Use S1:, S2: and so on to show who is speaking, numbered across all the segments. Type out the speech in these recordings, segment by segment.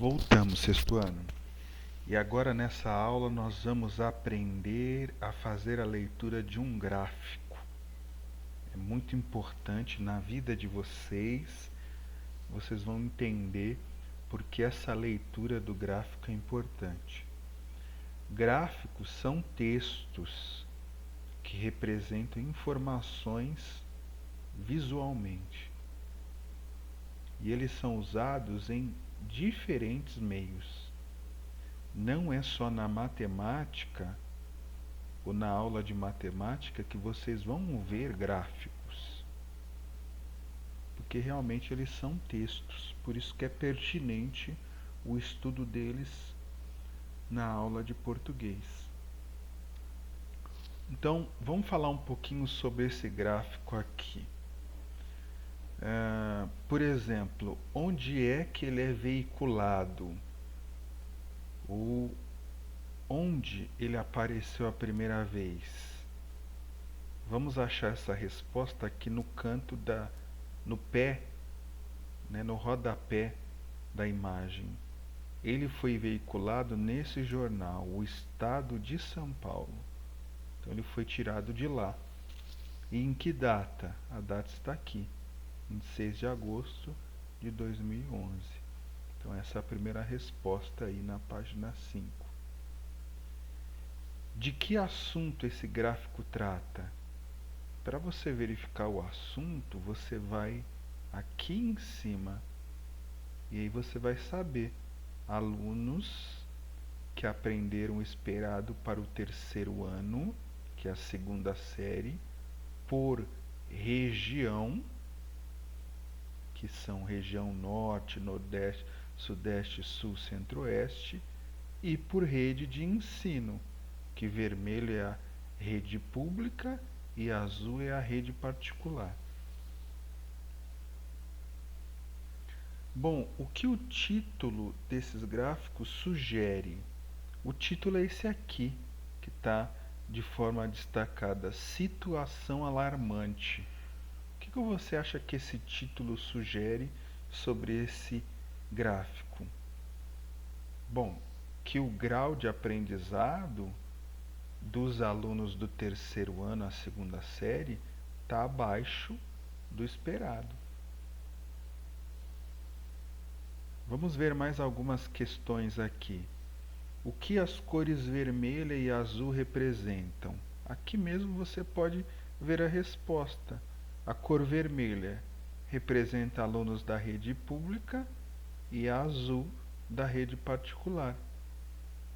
S1: Voltamos, sexto ano. E agora nessa aula nós vamos aprender a fazer a leitura de um gráfico. É muito importante na vida de vocês. Vocês vão entender porque essa leitura do gráfico é importante. Gráficos são textos que representam informações visualmente. E eles são usados em diferentes meios. Não é só na matemática ou na aula de matemática que vocês vão ver gráficos, porque realmente eles são textos, por isso que é pertinente o estudo deles na aula de português. Então, vamos falar um pouquinho sobre esse gráfico aqui. Por exemplo, onde é que ele é veiculado? Ou onde ele apareceu a primeira vez? Vamos achar essa resposta aqui no canto no pé, no rodapé da imagem. Ele foi veiculado nesse jornal, o Estado de São Paulo. Então ele foi tirado de lá. E em que data? A data está aqui, em 6 de agosto de 2011. Então essa é a primeira resposta aí na página 5. De que assunto esse gráfico trata? Para você verificar o assunto, você vai aqui em cima e aí você vai saber alunos que aprenderam o esperado para o terceiro ano, que é a segunda série, por região, que são região norte, nordeste, sudeste, sul, centro-oeste, e por rede de ensino, que vermelho é a rede pública e azul é a rede particular. Bom, o que o título desses gráficos sugere? O título é esse aqui, que está de forma destacada, situação alarmante. O que você acha que esse título sugere sobre esse gráfico? Bom, que o grau de aprendizado dos alunos do terceiro ano à segunda série está abaixo do esperado. Vamos ver mais algumas questões aqui. O que as cores vermelha e azul representam? Aqui mesmo você pode ver a resposta. A cor vermelha representa alunos da rede pública e a azul da rede particular.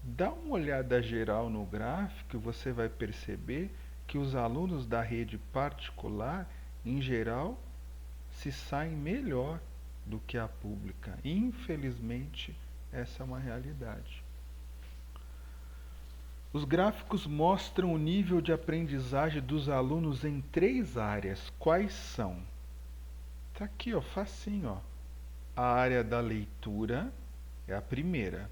S1: Dá uma olhada geral no gráfico e você vai perceber que os alunos da rede particular, em geral, se saem melhor do que a pública. Infelizmente, essa é uma realidade. Os gráficos mostram o nível de aprendizagem dos alunos em 3 áreas. Quais são? Está aqui, facinho. A área da leitura é a primeira.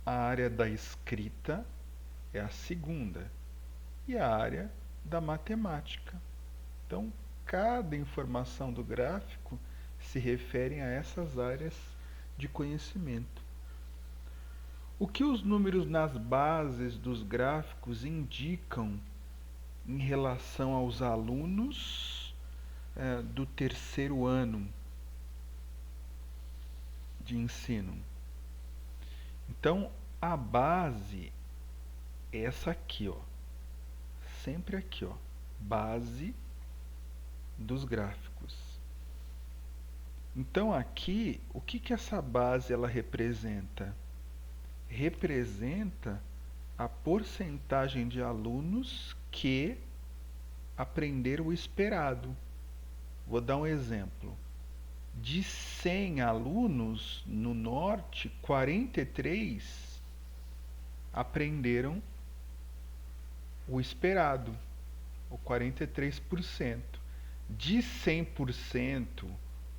S1: A área da escrita é a segunda. E a área da matemática. Então, cada informação do gráfico se refere a essas áreas de conhecimento. O que os números nas bases dos gráficos indicam em relação aos alunos do terceiro ano de ensino? Então, a base é essa aqui, sempre aqui, base dos gráficos. Então, aqui, o que essa base ela representa? Representa a porcentagem de alunos que aprenderam o esperado. Vou dar um exemplo. De 100 alunos no norte, 43 aprenderam o esperado, ou 43%. De 100%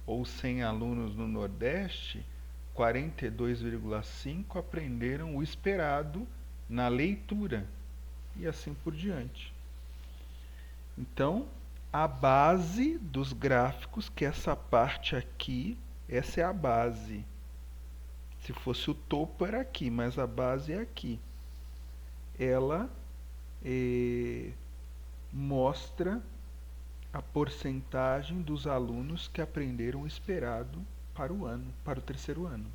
S1: ou 100 alunos no nordeste, 42,5% aprenderam o esperado na leitura, e assim por diante. Então, a base dos gráficos, que é essa parte aqui, essa é a base. Se fosse o topo era aqui, mas a base é aqui. Ela mostra a porcentagem dos alunos que aprenderam o esperado para o terceiro ano.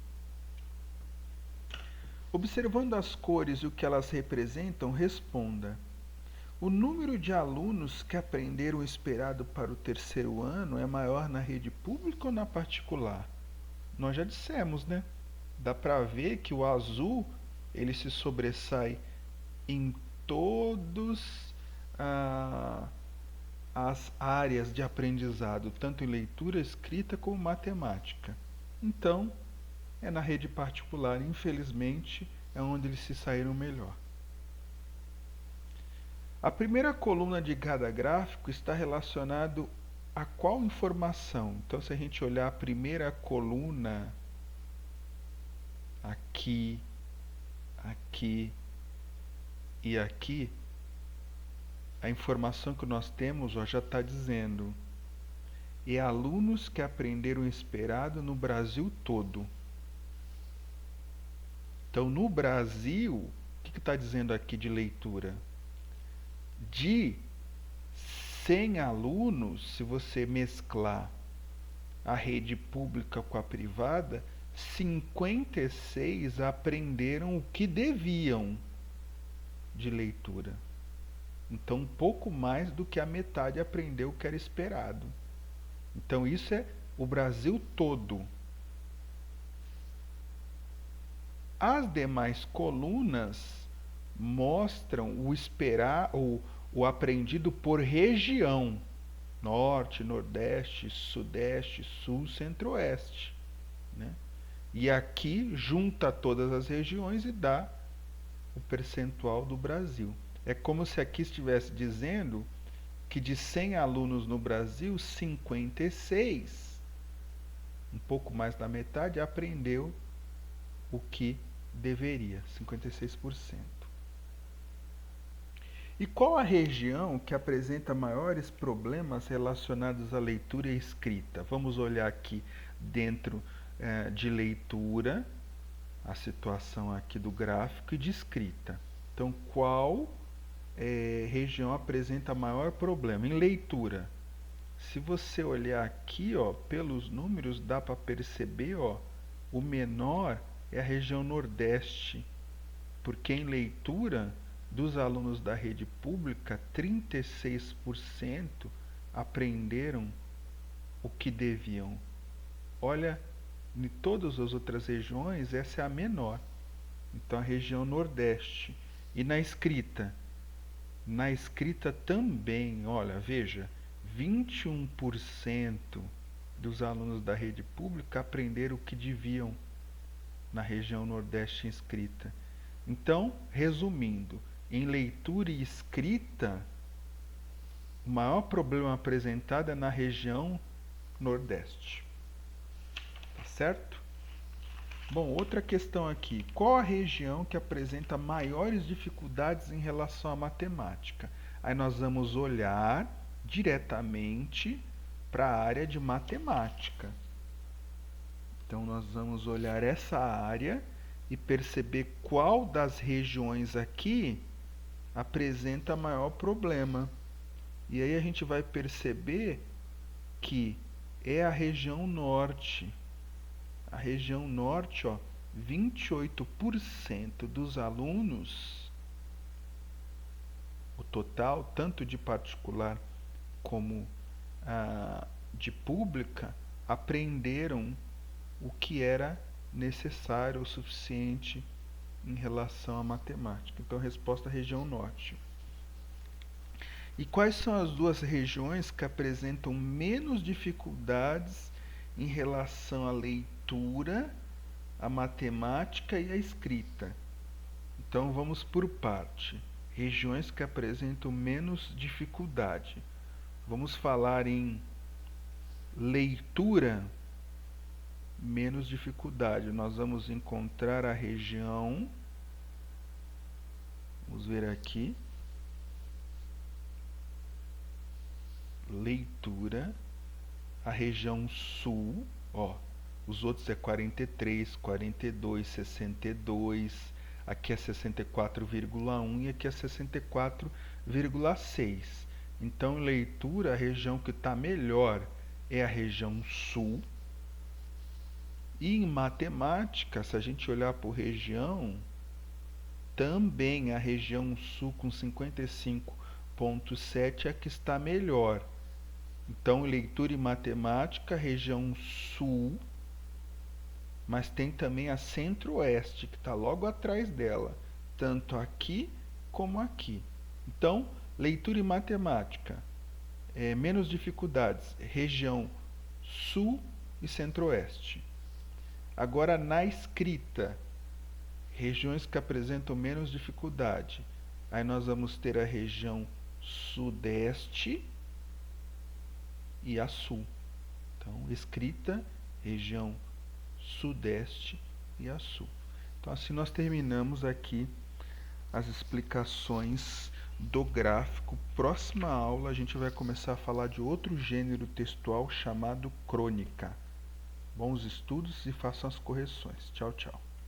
S1: Observando as cores e o que elas representam, responda: o número de alunos que aprenderam o esperado para o terceiro ano é maior na rede pública ou na particular? Nós já dissemos, né? Dá para ver que o azul ele se sobressai em todas as áreas de aprendizado, tanto em leitura, escrita como matemática. Então, é na rede particular, infelizmente, é onde eles se saíram melhor. A primeira coluna de cada gráfico está relacionado a qual informação? Então, se a gente olhar a primeira coluna, aqui, aqui e aqui, a informação que nós temos já está dizendo: e alunos que aprenderam o esperado no Brasil todo. Então, no Brasil, o que está dizendo aqui de leitura? De 100 alunos, se você mesclar a rede pública com a privada, 56 aprenderam o que deviam de leitura. Então, um pouco mais do que a metade aprendeu o que era esperado. Então, isso é o Brasil todo. As demais colunas mostram o aprendido por região: norte, nordeste, sudeste, sul, centro-oeste, né? E aqui junta todas as regiões e dá o percentual do Brasil. É como se aqui estivesse dizendo que de 100 alunos no Brasil, 56, um pouco mais da metade, aprendeu o que deveria, 56%. E qual a região que apresenta maiores problemas relacionados à leitura e escrita? Vamos olhar aqui dentro de leitura, a situação aqui do gráfico, e de escrita. Então, qual região apresenta maior problema? Em leitura, se você olhar aqui, pelos números, dá para perceber, o menor é a região nordeste, porque em leitura, dos alunos da rede pública, 36% aprenderam o que deviam. Olha, em todas as outras regiões, essa é a menor. Então, a região nordeste. E na escrita? Na escrita também, olha, veja, 21% dos alunos da rede pública aprenderam o que deviam na região nordeste em escrita. Então, resumindo, em leitura e escrita, o maior problema apresentado é na região nordeste. Tá certo? Bom, outra questão aqui. Qual a região que apresenta maiores dificuldades em relação à matemática? Aí nós vamos olhar diretamente para a área de matemática. Então, nós vamos olhar essa área e perceber qual das regiões aqui apresenta maior problema. E aí a gente vai perceber que é a região norte. A região norte, 28% dos alunos, o total, tanto de particular como de pública, aprenderam o que era necessário, o suficiente em relação à matemática. Então, a resposta é a região norte. E quais são as duas regiões que apresentam menos dificuldades em relação à leitura, à matemática e à escrita? Então, vamos por parte. Regiões que apresentam menos dificuldade. Vamos falar em leitura, menos dificuldade. Nós vamos encontrar a região, vamos ver aqui, leitura, a região sul, Os outros é 43, 42, 62, aqui é 64,1 e aqui é 64,6. Então, em leitura, a região que está melhor é a região sul. E em matemática, se a gente olhar por região, também a região sul com 55,7 é a que está melhor. Então, em leitura e matemática, região sul, mas tem também a centro-oeste, que está logo atrás dela, tanto aqui como aqui. Então, leitura e matemática, menos dificuldades, região sul e centro-oeste. Agora, na escrita, regiões que apresentam menos dificuldade. Aí nós vamos ter a região sudeste e a sul. Então, escrita, região sudeste e a sul. Então, assim nós terminamos aqui as explicações do gráfico. Próxima aula a gente vai começar a falar de outro gênero textual chamado crônica. Bons estudos e façam as correções. Tchau, tchau.